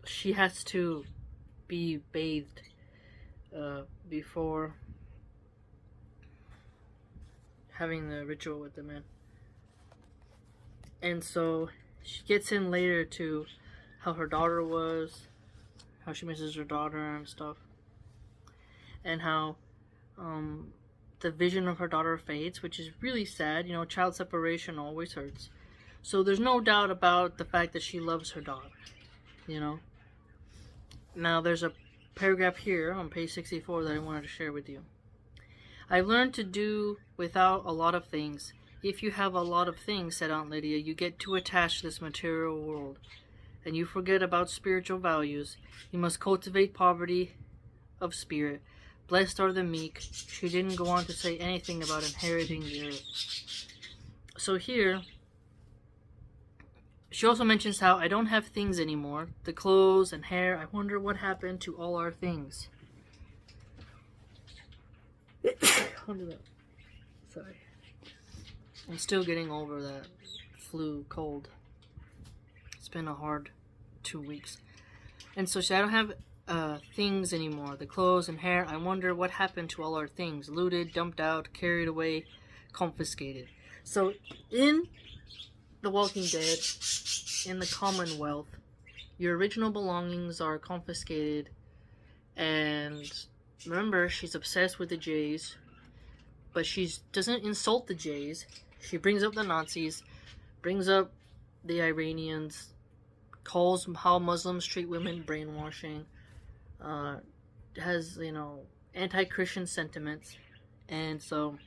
she has to be bathed before having the ritual with the men. And so she gets in later to how her daughter was, how she misses her daughter and stuff, and how the vision of her daughter fades, which is really sad. You know, child separation always hurts. So there's no doubt about the fact that she loves her daughter, you know. Now there's a paragraph here on page 64 that I wanted to share with you. I've learned to do without a lot of things. If you have a lot of things, said Aunt Lydia, you get too attached to this material world, and you forget about spiritual values. You must cultivate poverty of spirit. Blessed are the meek. She didn't go on to say anything about inheriting the earth. So here, she also mentions how I don't have things anymore. The clothes and hair. I wonder what happened to all our things. Sorry. I'm still getting over that flu cold. It's been a hard 2 weeks. And so I don't have things anymore. The clothes and hair. I wonder what happened to all our things. Looted, dumped out, carried away, confiscated. So in The Walking Dead, in the Commonwealth, your original belongings are confiscated. And remember, she's obsessed with the Jays. But she doesn't insult the Jays. She brings up the Nazis, brings up the Iranians, calls how Muslims treat women brainwashing, has, you know, anti-Christian sentiments. And so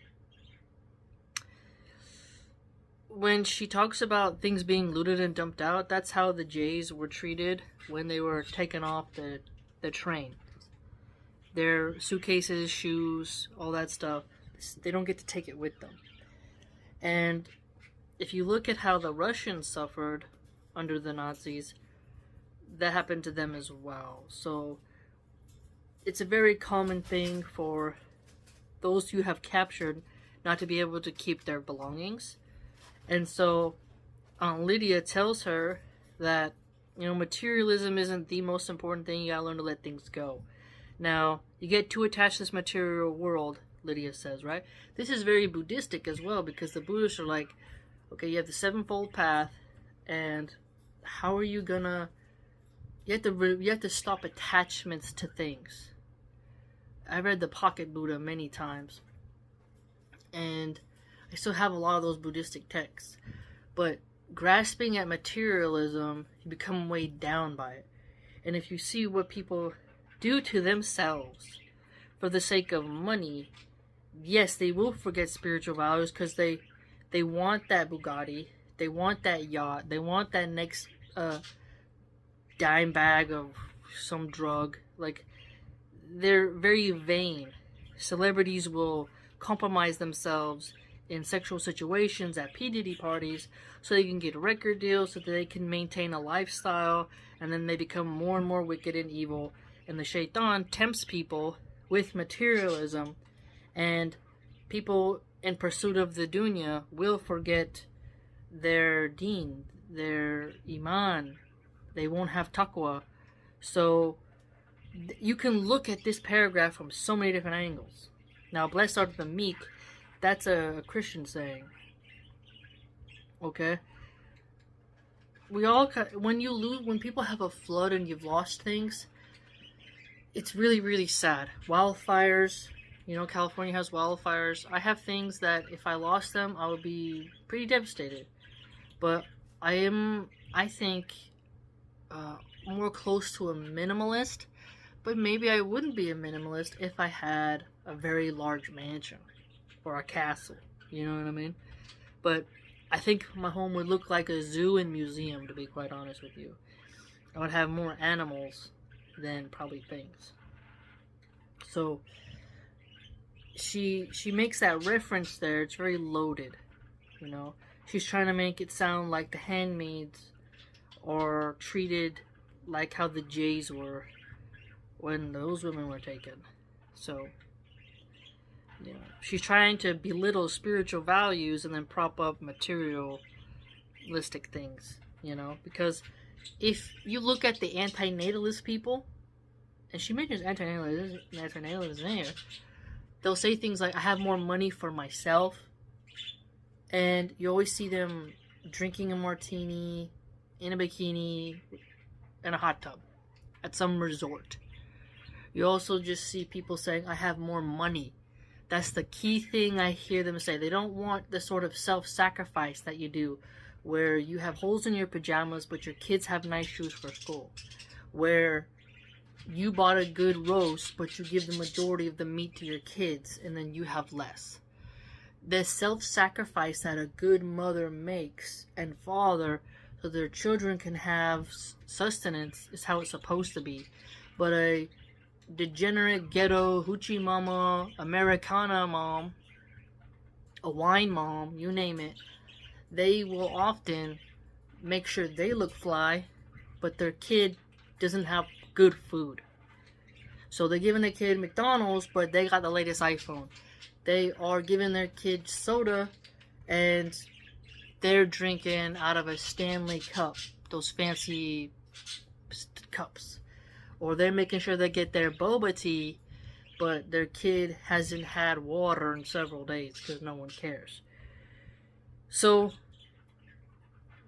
when she talks about things being looted and dumped out, that's how the Jays were treated when they were taken off the train. Their suitcases, shoes, all that stuff, they don't get to take it with them. And if you look at how the Russians suffered under the Nazis, that happened to them as well. So it's a very common thing for those you have captured not to be able to keep their belongings. And so Aunt Lydia tells her that, you know, materialism isn't the most important thing. You gotta learn to let things go. Now, you get too attached to this material world, Lydia says, right? This is very Buddhistic as well, because the Buddhists are like, okay, you have the sevenfold path, and how are you gonna... You have to stop attachments to things. I read the Pocket Buddha many times, and I still have a lot of those Buddhistic texts. But grasping at materialism, you become weighed down by it. And if you see what people do to themselves for the sake of money, yes, they will forget spiritual values because they want that Bugatti, they want that yacht, they want that next dime bag of some drug. Like, they're very vain. Celebrities will compromise themselves in sexual situations at P. Diddy parties so they can get record deals, so that they can maintain a lifestyle, and then they become more and more wicked and evil. And the shaitan tempts people with materialism, and people in pursuit of the dunya will forget their deen, their iman. They won't have taqwa. So you can look at this paragraph from so many different angles. Now, blessed are the meek, that's a Christian saying. Okay? We all, when people have a flood and you've lost things, it's really, really sad. Wildfires, you know, California has wildfires. I have things that if I lost them, I would be pretty devastated. But I think, more close to a minimalist. But maybe I wouldn't be a minimalist if I had a very large mansion or a castle. You know what I mean? But I think my home would look like a zoo and museum, to be quite honest with you. I would have more animals than probably things. So she makes that reference there. It's very loaded, you know. She's trying to make it sound like the handmaids are treated like how the Jays were when those women were taken. So, you know, she's trying to belittle spiritual values and then prop up materialistic things, you know, because if you look at the anti-natalist people, and she mentions anti-natalist in here, they'll say things like, I have more money for myself, and you always see them drinking a martini, in a bikini, in a hot tub, at some resort. You also just see people saying, I have more money. That's the key thing I hear them say. They don't want the sort of self-sacrifice that you do, where you have holes in your pajamas, but your kids have nice shoes for school. Where you bought a good roast, but you give the majority of the meat to your kids, and then you have less. The self-sacrifice that a good mother makes and father so their children can have sustenance is how it's supposed to be. But a degenerate ghetto hoochie mama, Americana mom, a wine mom, you name it, they will often make sure they look fly, but their kid doesn't have good food. So they're giving their kid McDonald's, but they got the latest iPhone. They are giving their kid soda, and they're drinking out of a Stanley cup, those fancy cups. Or they're making sure they get their boba tea, but their kid hasn't had water in several days because no one cares. So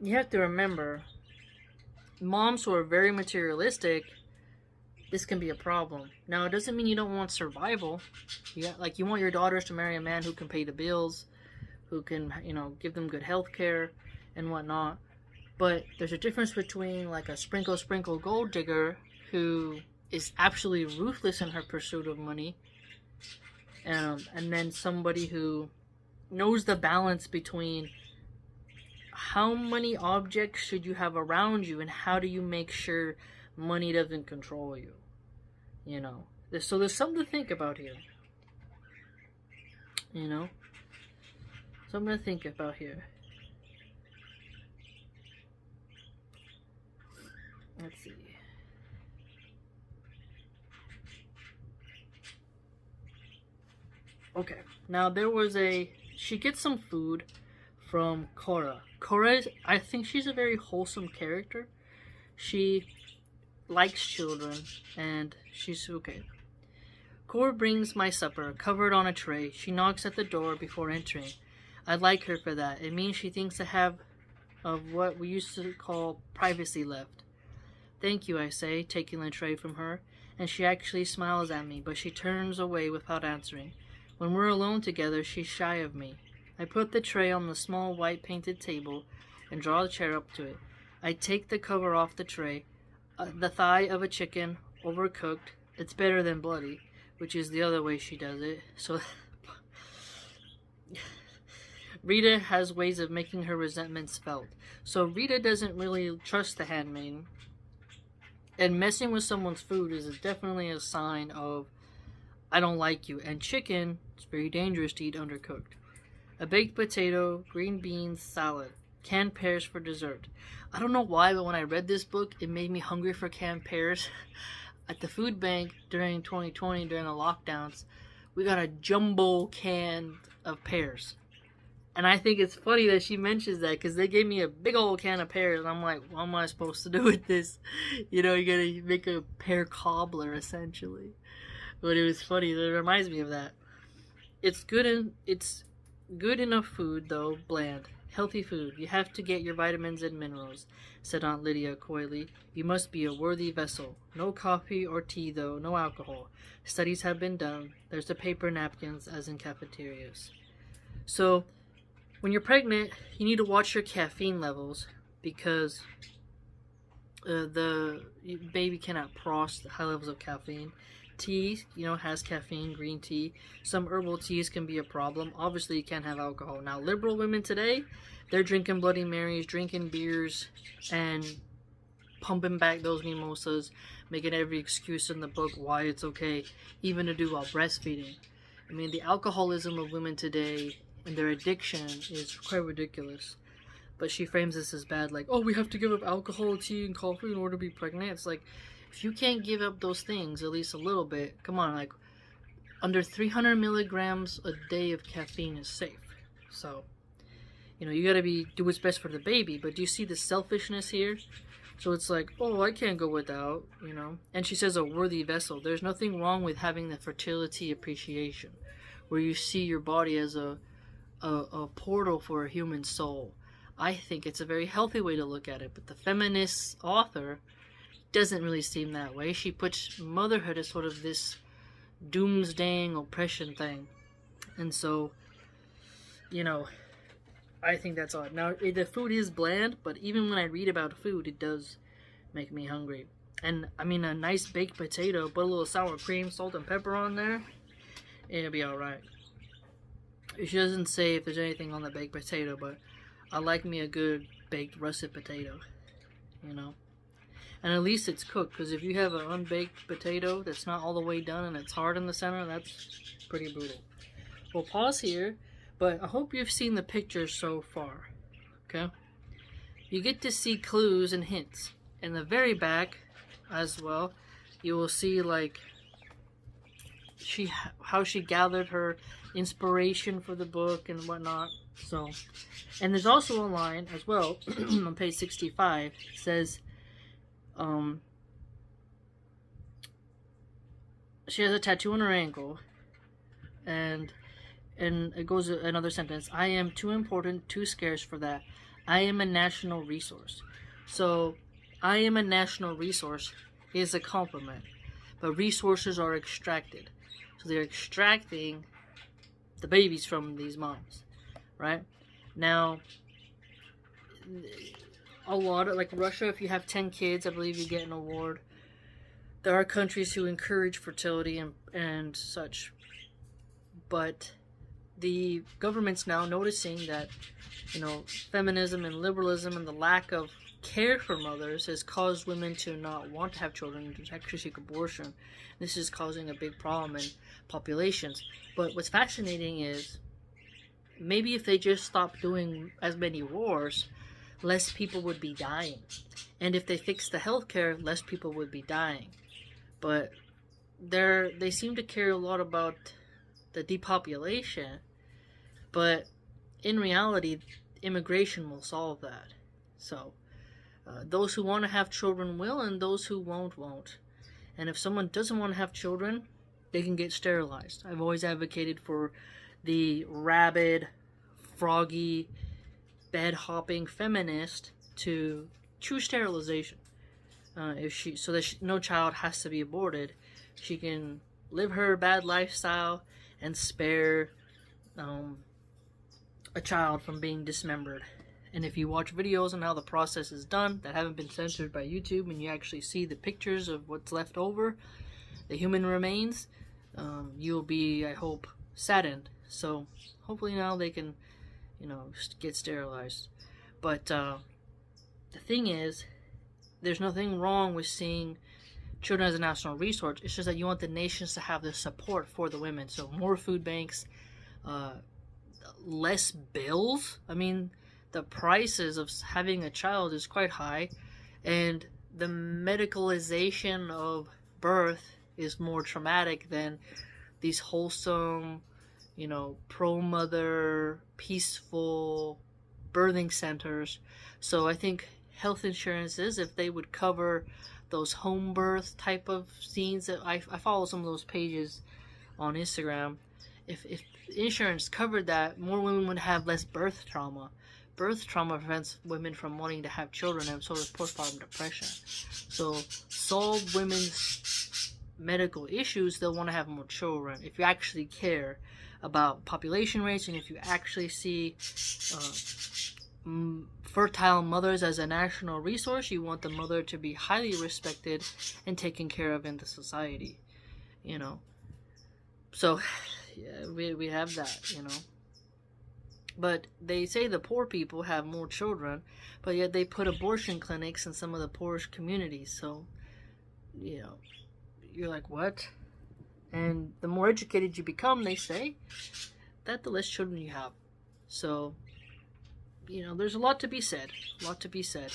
you have to remember, moms who are very materialistic, this can be a problem. Now, it doesn't mean you don't want survival. You want your daughters to marry a man who can pay the bills, who can, give them good health care and whatnot. But there's a difference between like a sprinkle gold digger who is absolutely ruthless in her pursuit of money, and then somebody who knows the balance between how many objects should you have around you and how do you make sure money doesn't control you. So there's something to think about here. Something to think about here. Let's see. Okay, now she gets some food from Cora. I think she's a very wholesome character. She likes children, and she's okay. Cora brings my supper, covered on a tray. She knocks at the door before entering. I like her for that. It means she thinks I have of what we used to call privacy left. Thank you, I say, taking the tray from her, and she actually smiles at me, but she turns away without answering. When we're alone together, she's shy of me. I put the tray on the small white painted table and draw the chair up to it. I take the cover off the tray. The thigh of a chicken, overcooked. It's better than bloody, which is the other way she does it. So Rita has ways of making her resentments felt. So Rita doesn't really trust the handmaid. And messing with someone's food is definitely a sign of, I don't like you. And chicken, it's very dangerous to eat undercooked. A baked potato, green beans, salad. Canned pears for dessert. I don't know why, but when I read this book, it made me hungry for canned pears. At the food bank during 2020, during the lockdowns, we got a jumbo can of pears. And I think it's funny that she mentions that, because they gave me a big old can of pears, and I'm like, what am I supposed to do with this? You gotta make a pear cobbler, essentially. But it was funny. It reminds me of that. It's good enough food, though, bland. Healthy food. You have to get your vitamins and minerals, said Aunt Lydia coyly. You must be a worthy vessel. No coffee or tea, though, no alcohol. Studies have been done. There's the paper napkins, as in cafeterias. So, when you're pregnant, you need to watch your caffeine levels, because the baby cannot process the high levels of caffeine. tea, has caffeine, green tea. Some herbal teas can be a problem. Obviously, you can't have alcohol. Now, liberal women today, they're drinking Bloody Marys, drinking beers, and pumping back those mimosas, making every excuse in the book why it's okay, even to do while breastfeeding. I mean, the alcoholism of women today and their addiction is quite ridiculous. But she frames this as bad, like, oh, we have to give up alcohol, tea, and coffee in order to be pregnant. It's like, if you can't give up those things, at least a little bit, come on, like, under 300 milligrams a day of caffeine is safe. So, you gotta do what's best for the baby. But do you see the selfishness here? So it's like, oh, I can't go without, And she says a worthy vessel. There's nothing wrong with having the fertility appreciation, where you see your body as a portal for a human soul. I think it's a very healthy way to look at it, but the feminist author doesn't really seem that way. She puts motherhood as sort of this doomsdaying oppression thing. And so, I think that's odd. Now, the food is bland, but even when I read about food, it does make me hungry. And, I mean, a nice baked potato, put a little sour cream, salt, and pepper on there, it'll be alright. She doesn't say if there's anything on the baked potato, but I like me a good baked russet potato, And at least it's cooked, because if you have an unbaked potato that's not all the way done and it's hard in the center, that's pretty brutal. We'll pause here, but I hope you've seen the pictures so far, okay? You get to see clues and hints. In the very back, as well, you will see, like, how she gathered her inspiration for the book and whatnot. So, and there's also a line as well on page 65. It says, she has a tattoo on her ankle, and it goes another sentence. I am too important, too scarce for that. I am a national resource. So, I am a national resource is a compliment, but resources are extracted. So they're extracting the babies from these moms. Right? Now, a lot of, like Russia, if you have 10 kids, I believe you get an award. There are countries who encourage fertility and such. But the government's now noticing that, feminism and liberalism and the lack of care for mothers has caused women to not want to have children, to actually seek abortion. This is causing a big problem in populations. But what's fascinating is, maybe if they just stopped doing as many wars, less people would be dying. And if they fixed the healthcare, less people would be dying. But they seem to care a lot about the depopulation. But in reality, immigration will solve that. So, those who want to have children will, and those who won't. And if someone doesn't want to have children, they can get sterilized. I've always advocated for the rabid, froggy, bed-hopping feminist to choose sterilization. So that no child has to be aborted. She can live her bad lifestyle and spare a child from being dismembered. And if you watch videos on how the process is done that haven't been censored by YouTube, and you actually see the pictures of what's left over, the human remains, you'll be, I hope, saddened. So hopefully now they can, get sterilized. But the thing is, there's nothing wrong with seeing children as a national resource. It's just that you want the nations to have the support for the women. So more food banks, less bills. I mean, the prices of having a child is quite high, and the medicalization of birth is more traumatic than these wholesome, pro-mother, peaceful birthing centers. So I think health insurances, if they would cover those home birth type of scenes, that I follow some of those pages on Instagram. If insurance covered that, more women would have less birth trauma. Birth trauma prevents women from wanting to have children, and so does postpartum depression. So solve women's medical issues, they'll want to have more children. If you actually care about population rates, and if you actually see fertile mothers as a national resource, you want the mother to be highly respected and taken care of in the society. you know. So, yeah, we have that, you know. But they say the poor people have more children, but yet they put abortion clinics in some of the poorest communities. So, you know, you're like, what? And the more educated you become, they say, that the less children you have. So, you know, there's a lot to be said. A lot to be said.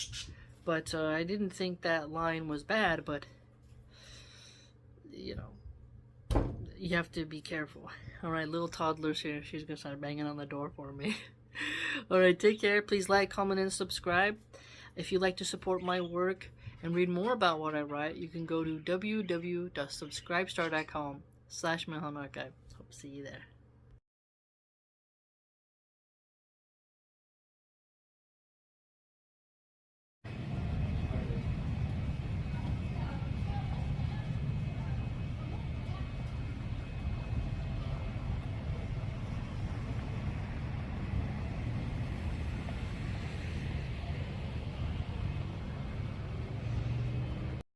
But I didn't think that line was bad, but, you know, you have to be careful. Alright, little toddler's here. She's gonna start banging on the door for me. Alright, take care. Please like, comment, and subscribe. If you'd like to support my work and read more about what I write, you can go to www.subscribestar.com/MilahanArchive. Hope to see you there.